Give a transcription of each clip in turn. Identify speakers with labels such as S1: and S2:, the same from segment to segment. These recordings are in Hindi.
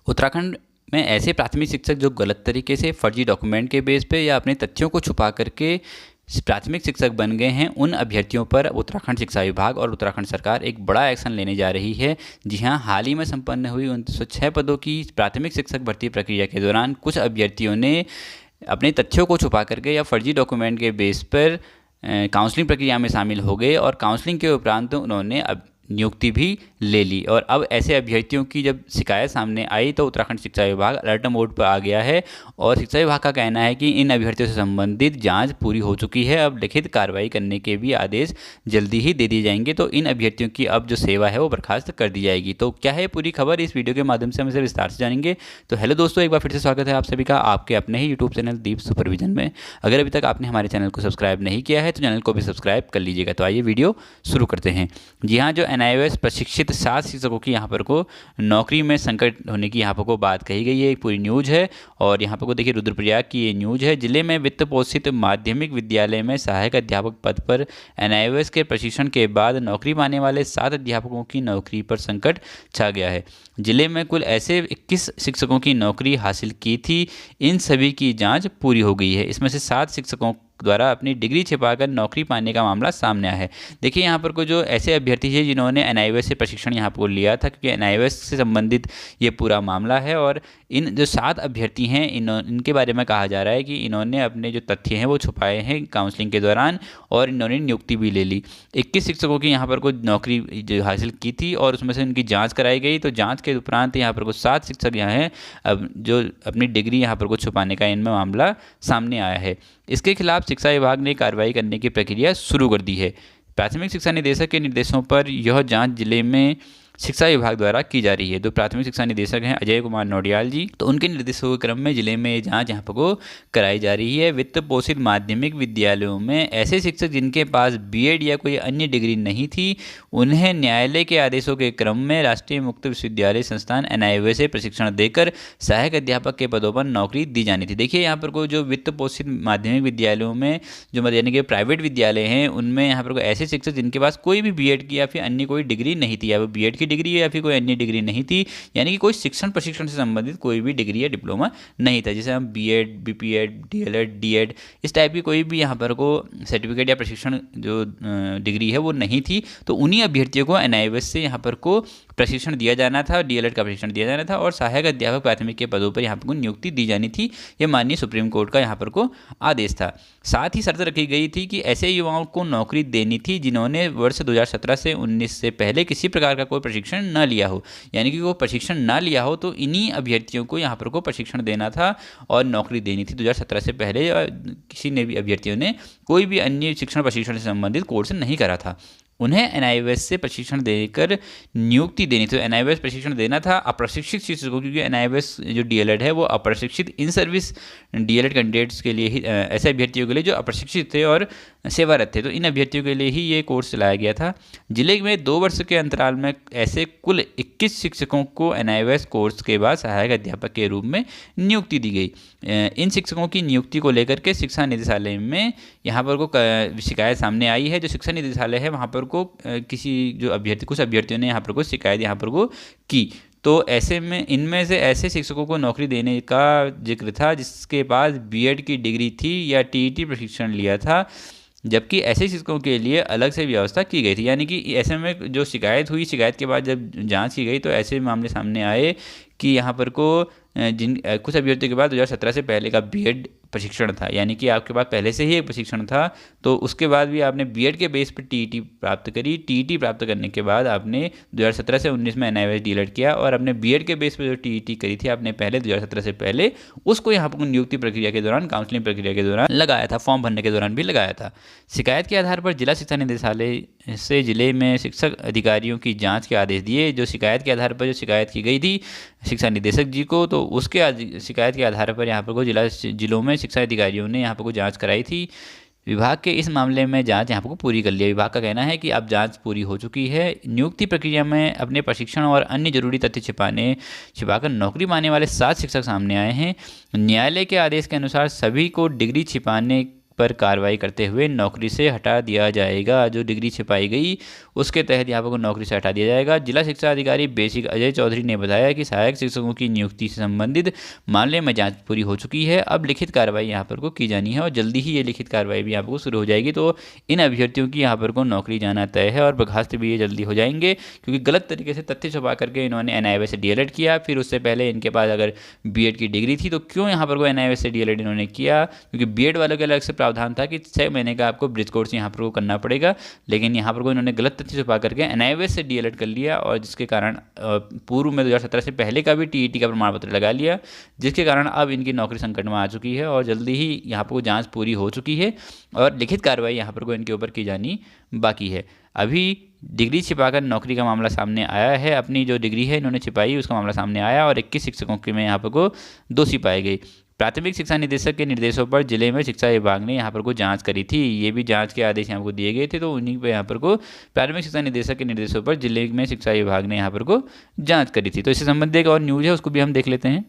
S1: उत्तराखंड में ऐसे प्राथमिक शिक्षक जो गलत तरीके से फर्जी डॉक्यूमेंट के बेस पे या अपने तथ्यों को छुपा करके प्राथमिक शिक्षक बन गए हैं, उन अभ्यर्थियों पर उत्तराखंड शिक्षा विभाग और उत्तराखंड सरकार एक बड़ा एक्शन लेने जा रही है। जी हां, हाल ही में संपन्न हुई 2906 पदों की प्राथमिक शिक्षक भर्ती प्रक्रिया के दौरान कुछ अभ्यर्थियों ने अपने तथ्यों को छुपा करके या फर्जी डॉक्यूमेंट के बेस पर काउंसलिंग प्रक्रिया में शामिल हो गए और काउंसलिंग के उपरांत उन्होंने अब नियुक्ति भी ले ली। और अब ऐसे अभ्यर्थियों की जब शिकायत सामने आई तो उत्तराखंड शिक्षा विभाग अलर्ट मोड पर आ गया है और शिक्षा विभाग का कहना है कि इन अभ्यर्थियों से संबंधित जांच पूरी हो चुकी है। अब लिखित कार्रवाई करने के भी आदेश जल्दी ही दे दिए जाएंगे। तो इन अभ्यर्थियों की अब जो सेवा है वो बर्खास्त कर दी जाएगी। तो क्या है पूरी खबर, इस वीडियो के माध्यम से हम इसे विस्तार से जानेंगे। तो हेलो दोस्तों, एक बार फिर से स्वागत है आप सभी का आपके अपने ही यूट्यूब चैनल दीप सुपरविजन में। अगर अभी तक आपने हमारे चैनल को सब्सक्राइब नहीं किया है तो चैनल को भी सब्सक्राइब कर लीजिएगा। तो आइए वीडियो शुरू करते हैं। जी हाँ, जो NIOS प्रशिक्षित 7 शिक्षकों की यहाँ पर को नौकरी में संकट होने की यहाँ पर को बात कही गई है, एक पूरी न्यूज़ है। और यहाँ पर को देखिए रुद्रप्रयाग की ये न्यूज़ है। जिले में वित्त पोषित माध्यमिक विद्यालय में सहायक अध्यापक पद पर NIOS के प्रशिक्षण के बाद नौकरी पाने वाले 7 अध्यापकों की नौकरी पर संकट छा गया है। जिले में कुल ऐसे 21 शिक्षकों की नौकरी हासिल की थी। इन सभी की जाँच पूरी हो गई है। इसमें से 7 शिक्षकों द्वारा अपनी डिग्री छिपाकर नौकरी पाने का मामला सामने आया है। देखिए यहाँ पर को जो ऐसे अभ्यर्थी हैं जिन्होंने NIOS से प्रशिक्षण यहाँ पर लिया था, क्योंकि NIOS से संबंधित ये पूरा मामला है। और इन जो 7 अभ्यर्थी हैं इनके बारे में कहा जा रहा है कि इन्होंने अपने जो तथ्य हैं वो छुपाए हैं काउंसलिंग के दौरान और इन्होंने नियुक्ति भी ले ली। 21 शिक्षकों की यहाँ पर को नौकरी जो हासिल की थी और उसमें से उनकी जाँच कराई गई। तो जाँच के उपरांत यहाँ पर को 7 शिक्षक यहाँ हैं अब जो अपनी डिग्री यहाँ पर को छुपाने का इनमें मामला सामने आया है। इसके खिलाफ शिक्षा विभाग ने कार्रवाई करने की प्रक्रिया शुरू कर दी है। प्राथमिक शिक्षा निदेशक के निर्देशों पर यह जांच जिले में शिक्षा विभाग द्वारा की जा रही है। तो प्राथमिक शिक्षा निदेशक हैं अजय कुमार नौडियाल जी, तो उनके निर्देशों के क्रम में जिले में जांच यहाँ पर को कराई जा रही है। वित्त पोषित माध्यमिक विद्यालयों में ऐसे शिक्षक जिनके पास BEd या कोई अन्य डिग्री नहीं थी, उन्हें न्यायालय के आदेशों के क्रम में राष्ट्रीय मुक्त विश्वविद्यालय संस्थान NIOS से प्रशिक्षण देकर सहायक अध्यापक के पदों पर नौकरी दी जानी थी। देखिए यहाँ पर को जो वित्त पोषित माध्यमिक विद्यालयों में जो यानी कि प्राइवेट विद्यालय हैं, उनमें यहाँ पर को ऐसे शिक्षक जिनके पास कोई भी BEd की या फिर अन्य कोई डिग्री नहीं थी, या वो BEd डिग्री या फिर कोई अन्य डिग्री नहीं थी, यानी कि कोई शिक्षण प्रशिक्षण से संबंधित कोई भी डिग्री या डिप्लोमा नहीं था, जैसे हम BEd, BPEd, DLEd, DEd इस टाइप की कोई भी यहाँ पर को सर्टिफिकेट या प्रशिक्षण जो डिग्री है वो नहीं थी। तो उन्हीं अभ्यर्थियों को NIOS से यहाँ पर को प्रशिक्षण दिया जाना था, DLEd का प्रशिक्षण दिया जाना था और सहायक अध्यापक प्राथमिक के पदों पर यहाँ पर को नियुक्ति दी जानी थी। ये माननीय सुप्रीम कोर्ट का यहाँ पर को आदेश था। साथ ही शर्त रखी गई थी कि ऐसे युवाओं को नौकरी देनी थी जिन्होंने वर्ष 2017 से 19 से पहले किसी प्रकार का कोई प्रशिक्षण न लिया हो, यानी कि वो प्रशिक्षण ना लिया हो तो इन्हीं अभ्यर्थियों को यहाँ पर को प्रशिक्षण देना था और नौकरी देनी थी 2017 से पहले। किसी ने भी अभ्यर्थियों ने कोई भी अन्य शिक्षण प्रशिक्षण से संबंधित कोर्स नहीं करा था, उन्हें NIOS से प्रशिक्षण देकर नियुक्ति देनी थी। NIOS प्रशिक्षण देना था अप्रशिक्षित शिक्षकों, क्योंकि NIOS जो DLEd है वो अप्रशिक्षित इन सर्विस DLEd कैंडिडेट्स के लिए ही, ऐसे अभ्यर्थियों के लिए जो अप्रशिक्षित थे और सेवारत थे, तो इन अभ्यर्थियों के लिए ही ये कोर्स चलाया गया था। जिले में 2 वर्ष के अंतराल में ऐसे कुल 21 शिक्षकों को NIOS कोर्स के बाद सहायक अध्यापक के रूप में नियुक्ति दी गई। इन शिक्षकों की नियुक्ति को लेकर के शिक्षा निदेशालय में यहाँ पर को शिकायत सामने आई है। जो शिक्षा निदेशालय है वहाँ पर को कुछ अभ्यर्थियों ने यहाँ पर को शिकायत यहाँ पर को की। तो ऐसे में इनमें से ऐसे शिक्षकों को नौकरी देने का जिक्र था जिसके पास BEd की डिग्री थी या TET प्रशिक्षण लिया था, जबकि ऐसे शिक्षकों के लिए अलग से व्यवस्था की गई थी। यानी कि ऐसे में जो शिकायत हुई, शिकायत के बाद जब जांच की गई तो ऐसे मामले सामने आए कि यहाँ पर को कुछ अभ्यर्थियों के बाद 2017 से पहले का BEd प्रशिक्षण था, यानी कि आपके पास पहले से ही एक प्रशिक्षण था, तो उसके बाद भी आपने BEd के बेस पर TET प्राप्त करी। TET प्राप्त करने के बाद आपने 2017 से 19 में NIOS DLEd किया और अपने BEd के बेस पर जो TET करी थी आपने पहले 2017 से पहले, उसको यहाँ पर नियुक्ति प्रक्रिया के दौरान, काउंसलिंग प्रक्रिया के दौरान लगाया था, फॉर्म भरने के दौरान भी लगाया था। शिकायत के आधार पर जिला शिक्षा निदेशालय से जिले में शिक्षक अधिकारियों की जाँच के आदेश दिए। जो शिकायत के आधार पर जो शिकायत की गई थी शिक्षा निदेशक जी को, तो उसके शिकायत के आधार पर यहाँ पर को जिलों में शिक्षा अधिकारियों ने यहाँ पर को जांच कराई थी। विभाग के इस मामले में जांच यहाँ पर पूरी कर लिया। विभाग का कहना है कि अब जांच पूरी हो चुकी है। नियुक्ति प्रक्रिया में अपने प्रशिक्षण और अन्य जरूरी तथ्य छिपाकर नौकरी पाने वाले 7 शिक्षक सामने आए हैं। न्यायालय के आदेश के अनुसार सभी को डिग्री छिपाने पर कार्रवाई करते हुए नौकरी से हटा दिया जाएगा। जो डिग्री छिपाई गई उसके तहत यहाँ पर नौकरी से हटा दिया जाएगा। जिला शिक्षा अधिकारी बेसिक अजय चौधरी ने बताया कि सहायक शिक्षकों की नियुक्ति से संबंधित मामले में जांच पूरी हो चुकी है। अब लिखित कार्रवाई यहाँ पर की जानी है और जल्दी ही ये लिखित कार्रवाई भी यहाँ पर शुरू हो जाएगी। तो इन अभ्यर्थियों की यहाँ पर नौकरी जाना तय है और बर्खास्त भी ये जल्दी हो जाएंगे, क्योंकि गलत तरीके से तथ्य छुपा करके इन्होंने एनआईओएस से डीएलएड किया। फिर उससे पहले इनके पास अगर बीएड की डिग्री थी तो क्यों यहाँ पर एनआईओएस से डीएलएड इन्होंने किया, क्योंकि बीएड वालों के अलग से प्रावधान था कि 6 महीने का आपको ब्रिज कोर्स यहाँ पर करना पड़ेगा, लेकिन यहाँ पर इन्होंने गलत तथ्य छुपा करके एनआईओएस से डीएलएड कर लिया और जिसके कारण पूर्व में 2017 से पहले का भी टीईटी का प्रमाण पत्र लगा लिया, जिसके कारण अब इनकी नौकरी संकट में आ चुकी है और जल्दी ही यहाँ पर जाँच पूरी हो चुकी है और लिखित कार्रवाई यहाँ पर इनके ऊपर की जानी बाकी है। अभी डिग्री छिपाकर नौकरी का मामला सामने आया है। अपनी जो डिग्री है इन्होंने छिपाई, उसका मामला सामने आया और 21 शिक्षकों के में यहाँ पर दोषी पाए गए। प्राथमिक शिक्षा निदेशक के निर्देशों पर जिले में शिक्षा विभाग ने यहाँ पर जांच करी थी। ये भी जांच के आदेश यहाँ को दिए गए थे, तो उन्हीं पर यहाँ पर प्राथमिक शिक्षा निदेशक के निर्देशों पर जिले में शिक्षा विभाग ने यहाँ पर जाँच करी थी। तो इससे संबंधित एक और न्यूज़ है, उसको भी हम देख लेते हैं।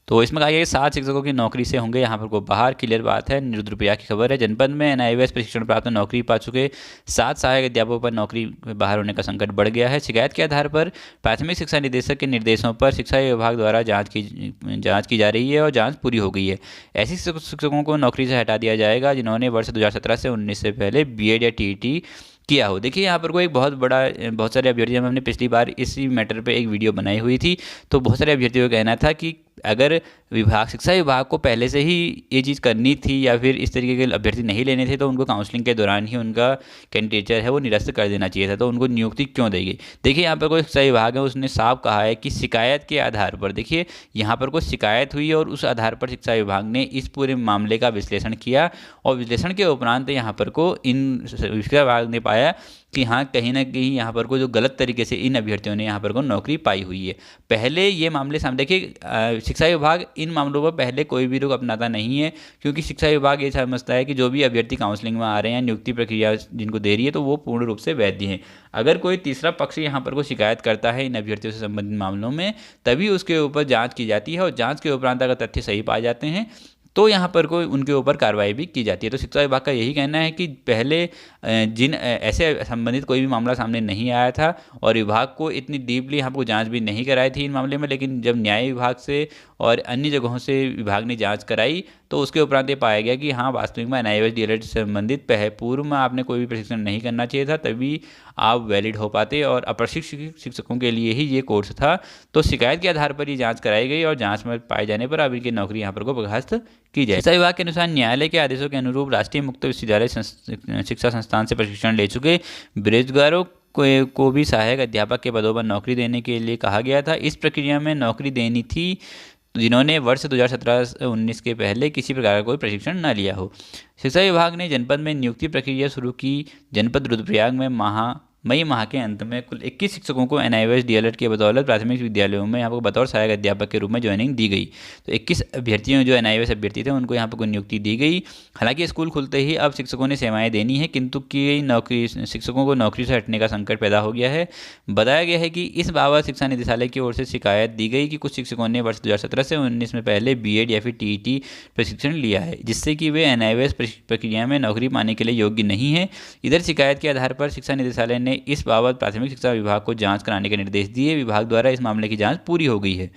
S1: तो इसमें कहा गया कि 7 शिक्षकों की नौकरी से होंगे यहाँ पर बाहर। क्लियर बात है, रुद्रप्रयाग की खबर है। जनपद में एनआईओएस प्रशिक्षण प्राप्त नौकरी पा चुके 7 सहायक अध्यापकों पर नौकरी बाहर होने का संकट बढ़ गया है। शिकायत के आधार पर प्राथमिक शिक्षा निदेशक के निर्देशों पर शिक्षा विभाग द्वारा जाँच की जा रही है और जाँच पूरी हो गई है। ऐसे शिक्षकों को नौकरी से हटा दिया जाएगा जिन्होंने वर्ष 2017 से 19 से पहले बीएड या टीईटी किया हो। देखिए यहाँ पर एक बहुत सारे अभ्यर्थियों में हमने पिछली बार इसी मैटर पे एक वीडियो बनाई हुई थी, तो बहुत सारे अभ्यर्थियों का कहना था कि अगर शिक्षा विभाग को पहले से ही ये चीज़ करनी थी या फिर इस तरीके के अभ्यर्थी नहीं लेने थे तो उनको काउंसलिंग के दौरान ही उनका कैंडिडेचर है वो निरस्त कर देना चाहिए था, तो उनको नियुक्ति क्यों देगी। देखिए यहाँ पर कोई शिक्षा विभाग है उसने साफ कहा है कि शिकायत के आधार पर, देखिए यहाँ पर कोई शिकायत हुई और उस आधार पर शिक्षा विभाग ने इस पूरे मामले का विश्लेषण किया और विश्लेषण के उपरांत यहाँ पर इन शिक्षा विभाग ने पाया कि हाँ कहीं ना कहीं यहाँ पर जो गलत तरीके से इन अभ्यर्थियों ने यहाँ पर नौकरी पाई हुई है। पहले ये मामले सामने, देखिए शिक्षा विभाग इन मामलों पर पहले कोई भी रुख अपनाता नहीं है, क्योंकि शिक्षा विभाग ये समझता है कि जो भी अभ्यर्थी काउंसलिंग में आ रहे हैं, नियुक्ति प्रक्रिया जिनको दे रही है, तो वो पूर्ण रूप से वैध है। अगर कोई तीसरा पक्ष यहाँ पर शिकायत करता है इन अभ्यर्थियों से संबंधित मामलों में, तभी उसके ऊपर जाँच की जाती है और जाँच के उपरांत अगर तथ्य सही पाए जाते हैं तो यहाँ पर उनके ऊपर कार्रवाई भी की जाती है। तो शिक्षा विभाग का यही कहना है कि पहले जिन ऐसे संबंधित कोई भी मामला सामने नहीं आया था और विभाग को इतनी डीपली यहाँ पर जांच भी नहीं कराई थी इन मामले में, लेकिन जब न्याय विभाग से और अन्य जगहों से विभाग ने जांच कराई तो उसके उपरांत ये पाया गया कि हाँ वास्तविक में एनआईओएस डीएलएड से संबंधित पूर्व में आपने कोई भी प्रशिक्षण नहीं करना चाहिए था, तभी आप वैलिड हो पाते और अप्रशिक्षित शिक्षकों के लिए ही ये कोर्स था। तो शिकायत के आधार पर ये जांच कराई गई और जांच में पाए जाने पर अब इनकी नौकरी यहाँ पर बर्खास्त की जाए। शिक्षा विभाग के अनुसार न्यायालय के आदेशों के अनुरूप राष्ट्रीय मुक्त विश्वविद्यालय शिक्षा संस्थान से प्रशिक्षण ले चुके बेरोजगारों को भी सहायक अध्यापक के पदों पर नौकरी देने के लिए कहा गया था। इस प्रक्रिया में नौकरी देनी थी जिन्होंने वर्ष 2017-19 के पहले किसी प्रकार का कोई प्रशिक्षण न लिया हो। शिक्षा विभाग ने जनपद में नियुक्ति प्रक्रिया शुरू की। जनपद रुद्रप्रयाग में मई माह के अंत में कुल 21 शिक्षकों को एनआईओएस डीएलएड के बदौलत प्राथमिक विद्यालयों में यहाँ पर बतौर सहायक अध्यापक के रूप में ज्वाइनिंग दी गई। तो 21 अभ्यर्थियों जो एनआईओएस अभ्यर्थी थे उनको यहाँ पर नियुक्ति दी गई। हालांकि स्कूल खुलते ही अब शिक्षकों ने सेवाएं देनी है, किंतु की शिक्षकों को नौकरी से हटने का संकट पैदा हो गया है। बताया गया है कि इस बाबत शिक्षा निदेशालय की ओर से शिकायत दी गई कि कुछ शिक्षकों ने वर्ष 2017 से 19 में पहले बीएड या फिर टीईटी प्रशिक्षण लिया है, जिससे कि वे एनआईओएस प्रक्रिया में नौकरी पाने के लिए योग्य नहीं है। इधर शिकायत के आधार पर शिक्षा निदेशालय ने इस बाबत प्राथमिक शिक्षा विभाग को जांच कराने के निर्देश दिए। विभाग द्वारा इस मामले की जांच पूरी हो गई है।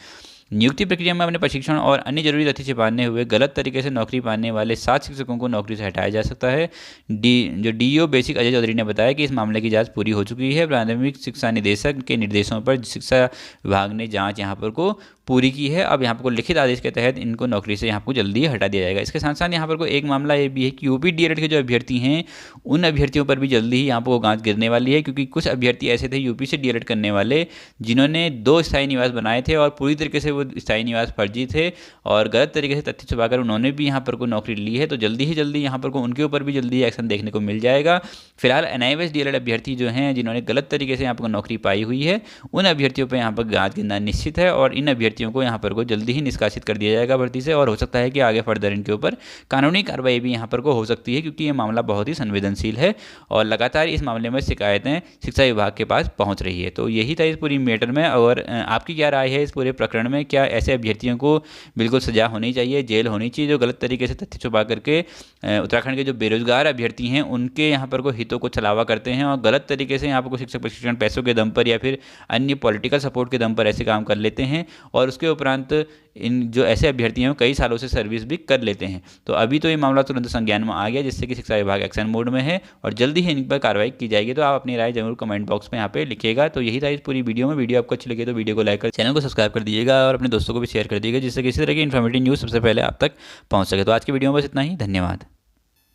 S1: नियुक्ति प्रक्रिया में अपने प्रशिक्षण और अन्य जरूरी तथ्य छिपाने हुए गलत तरीके से नौकरी पाने वाले 7 शिक्षकों को नौकरी से हटाया जा सकता है। जो डीईओ बेसिक अजय चौधरी ने बताया कि इस मामले की जांच पूरी हो चुकी है। प्राथमिक शिक्षा निदेशक के निर्देशों पर शिक्षा विभाग ने जांच यहाँ पर पूरी की है। अब यहाँ पर लिखित आदेश के तहत इनको नौकरी से यहाँ पर जल्दी हटा दिया जाएगा। इसके साथ साथ यहाँ पर एक मामला ये भी है कि यूपी डीएलएड के जो अभ्यर्थी हैं उन अभ्यर्थियों पर भी जल्दी ही यहाँ पर गांच गिरने वाली है, क्योंकि कुछ अभ्यर्थी ऐसे थे यूपी से डीएलएड करने वाले जिन्होंने 2 स्थायी निवास बनाए थे और पूरी तरीके से वो स्थायी निवास फर्जी थे और गलत तरीके से तथ्य छुपाकर उन्होंने भी यहाँ पर नौकरी ली है। तो जल्दी ही जल्दी यहाँ पर उनके ऊपर भी जल्दी एक्शन देखने को मिल जाएगा। फिलहाल एनआईओएस डीएलएड अभ्यर्थी जो हैं जिन्होंने गलत तरीके से यहाँ पर नौकरी पाई हुई है उन अभ्यर्थियों पर यहाँ पर गांच गिरना निश्चित है और इन अभ्यर्थियों को यहाँ पर जल्दी ही निष्कासित कर दिया जाएगा भर्ती से और हो सकता है कि आगे फर्दर इनके ऊपर कानूनी कार्रवाई भी यहाँ पर हो सकती है, क्योंकि ये मामला बहुत ही संवेदनशील है और लगातार इस मामले में शिकायतें शिक्षा विभाग के पास पहुँच रही है। तो यही था इस पूरी मैटर में। और आपकी क्या राय है इस पूरे प्रकरण में? क्या ऐसे अभ्यर्थियों को बिल्कुल सजा होनी चाहिए, जेल होनी चाहिए जो गलत तरीके से तथ्य छुपा करके उत्तराखंड के जो बेरोजगार अभ्यर्थी हैं उनके यहाँ पर को हितों को छलावा करते हैं और गलत तरीके से यहाँ पर को शिक्षक प्रशिक्षण पैसों के दम पर या फिर अन्य पॉलिटिकल सपोर्ट के दम पर ऐसे काम कर लेते हैं और उसके उपरांत इन जो ऐसे अभ्यर्थी हैं कई सालों से सर्विस भी कर लेते हैं। तो अभी तो ये मामला तुरंत संज्ञान में आ गया, जिससे कि शिक्षा विभाग एक्शन मोड में है और जल्दी ही इन पर कार्रवाई की जाएगी। तो आप अपनी राय जरूर कमेंट बॉक्स में यहाँ पे लिखिएगा। तो यही था इस पूरी वीडियो में। वीडियो आपको अच्छी लगी तो वीडियो को लाइक कर चैनल को सब्सक्राइब कर दीजिएगा और अपने दोस्तों को भी शेयर कर दीजिएगा, जिससे किसी तरह की इन्फॉर्मेटिव न्यूज़ सबसे पहले आप तक पहुँच सके। तो आज की वीडियो में बस इतना ही। धन्यवाद।